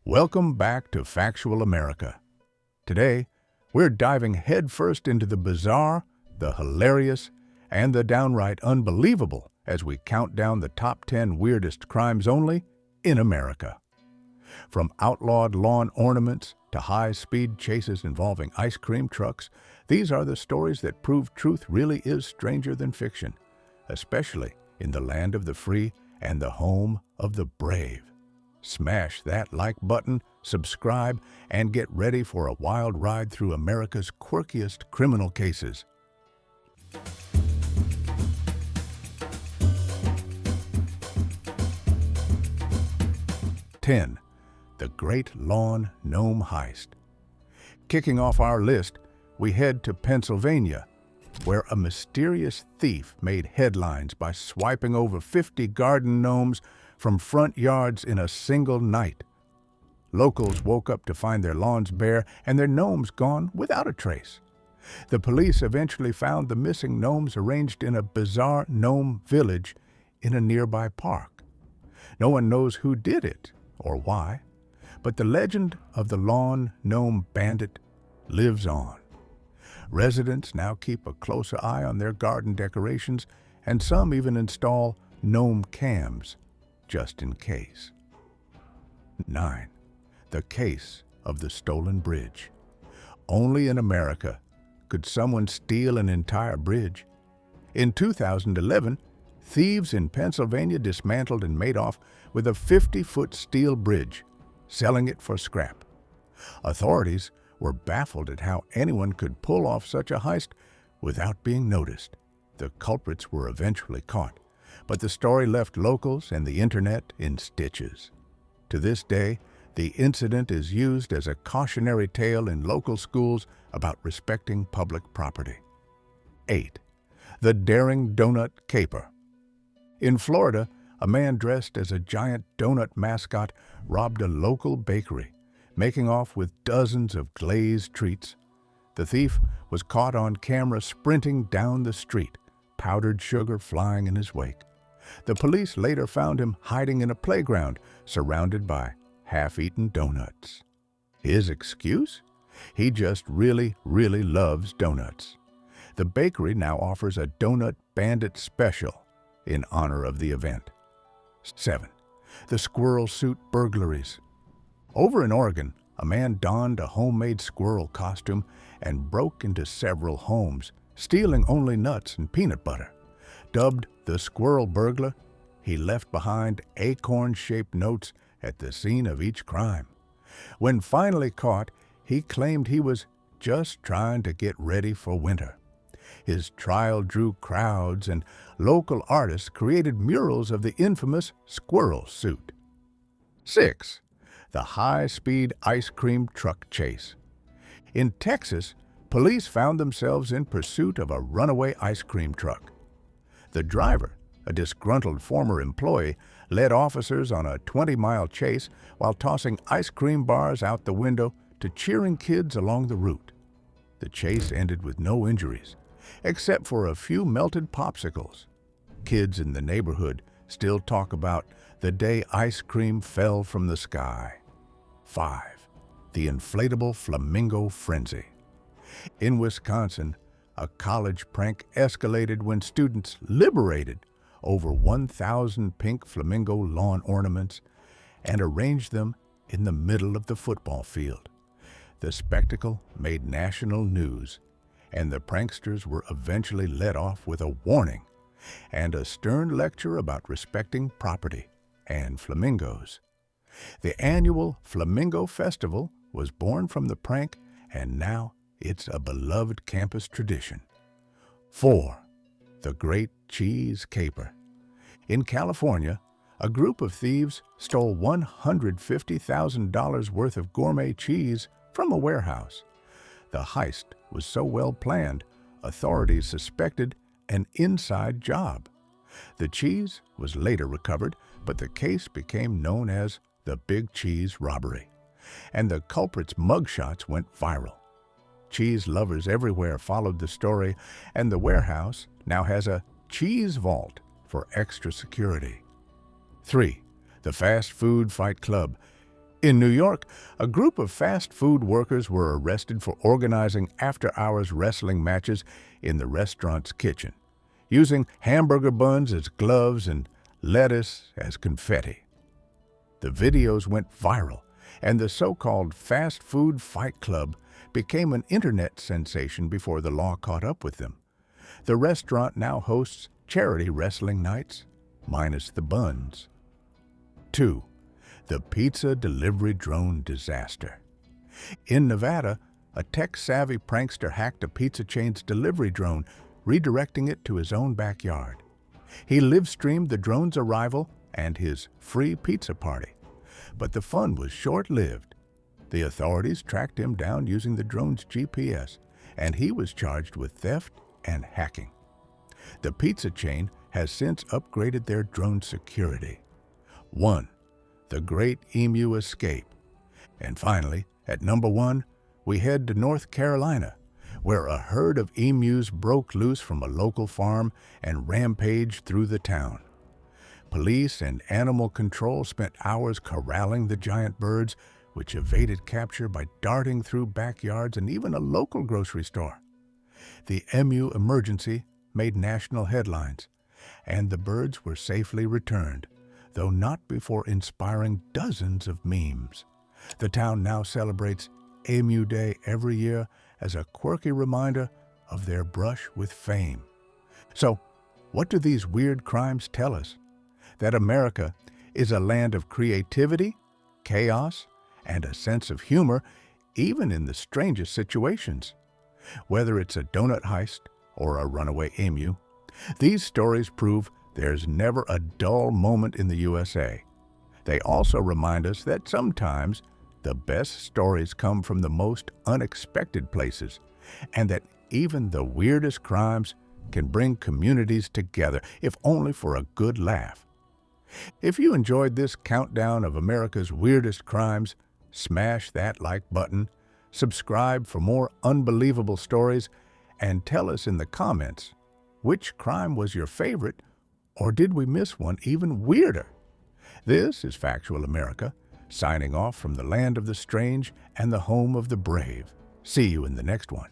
Welcome back to Factual America. Today, we're diving headfirst into the bizarre, the hilarious, and the downright unbelievable as we count down the top 10 weirdest crimes only in America. From outlawed lawn ornaments to high-speed chases involving ice cream trucks, these are the stories that prove truth really is stranger than fiction, especially in the land of the free and the home of the brave. Smash that like button, subscribe, and get ready for a wild ride through America's quirkiest criminal cases. Ten, the Great Lawn Gnome Heist. Kicking off our list, we head to Pennsylvania, where a mysterious thief made headlines by swiping over 50 garden gnomes from front yards in a single night. Locals woke up to find their lawns bare and their gnomes gone without a trace. The police eventually found the missing gnomes arranged in a bizarre gnome village in a nearby park. No one knows who did it or why, but the legend of the lawn gnome bandit lives on. Residents now keep a closer eye on their garden decorations, and some even install gnome cams, just in case. 9. The Case of the Stolen Bridge. Only in America could someone steal an entire bridge. In 2011, thieves in Pennsylvania dismantled and made off with a 50-foot steel bridge, selling it for scrap. Authorities were baffled at how anyone could pull off such a heist without being noticed. The culprits were eventually caught, but the story left locals and the internet in stitches. To this day, the incident is used as a cautionary tale in local schools about respecting public property. 8. The Daring Donut Caper. In Florida, a man dressed as a giant donut mascot robbed a local bakery, making off with dozens of glazed treats. The thief was caught on camera sprinting down the street, powdered sugar flying in his wake. The police later found him hiding in a playground, surrounded by half-eaten donuts. His excuse? He just really loves donuts. The bakery now offers a Donut Bandit special in honor of the event. 7. The Squirrel Suit Burglaries. Over in Oregon, a man donned a homemade squirrel costume and broke into several homes, stealing only nuts and peanut butter. Dubbed the Squirrel Burglar, he left behind acorn-shaped notes at the scene of each crime. When finally caught, he claimed he was just trying to get ready for winter. His trial drew crowds, and local artists created murals of the infamous squirrel suit. 6. The High-Speed Ice Cream Truck Chase. In Texas, police found themselves in pursuit of a runaway ice cream truck. The driver, a disgruntled former employee, led officers on a 20-mile chase while tossing ice cream bars out the window to cheering kids along the route. The chase ended with no injuries, except for a few melted popsicles. Kids in the neighborhood still talk about the day ice cream fell from the sky. 5. The Inflatable Flamingo Frenzy. In Wisconsin, a college prank escalated when students liberated over 1,000 pink flamingo lawn ornaments and arranged them in the middle of the football field. The spectacle made national news, and the pranksters were eventually let off with a warning and a stern lecture about respecting property and flamingos. The annual Flamingo Festival was born from the prank, and now it's a beloved campus tradition. 4. The Great Cheese Caper. In California, a group of thieves stole $150,000 worth of gourmet cheese from a warehouse. The heist was so well planned, authorities suspected an inside job. The cheese was later recovered, but the case became known as the Big Cheese Robbery, and the culprit's mugshots went viral. Cheese lovers everywhere followed the story, and the warehouse now has a cheese vault for extra security. 3. The Fast Food Fight Club. In New York, a group of fast food workers were arrested for organizing after-hours wrestling matches in the restaurant's kitchen, using hamburger buns as gloves and lettuce as confetti. The videos went viral, and the so-called fast food fight club became an internet sensation before the law caught up with them. The restaurant now hosts charity wrestling nights, minus the buns. 2. The pizza delivery drone disaster. In Nevada, a tech-savvy prankster hacked a pizza chain's delivery drone, redirecting it to his own backyard. He live-streamed the drone's arrival and his free pizza party. But the fun was short-lived. The authorities tracked him down using the drone's GPS, and he was charged with theft and hacking. The pizza chain has since upgraded their drone security. 1. The Great Emu Escape. And finally, at number 1, we head to North Carolina, where a herd of emus broke loose from a local farm and rampaged through the town. Police and animal control spent hours corralling the giant birds, which evaded capture by darting through backyards and even a local grocery store. The emu emergency made national headlines, and the birds were safely returned, though not before inspiring dozens of memes. The town now celebrates Emu Day every year as a quirky reminder of their brush with fame. So, what do these weird crimes tell us? That America is a land of creativity, chaos, and a sense of humor, even in the strangest situations. Whether it's a donut heist or a runaway emu, these stories prove there's never a dull moment in the USA. They also remind us that sometimes the best stories come from the most unexpected places, and that even the weirdest crimes can bring communities together, if only for a good laugh. If you enjoyed this countdown of America's weirdest crimes, smash that like button, subscribe for more unbelievable stories, and tell us in the comments which crime was your favorite, or did we miss one even weirder? This is Factual America, signing off from the land of the strange and the home of the brave. See you in the next one.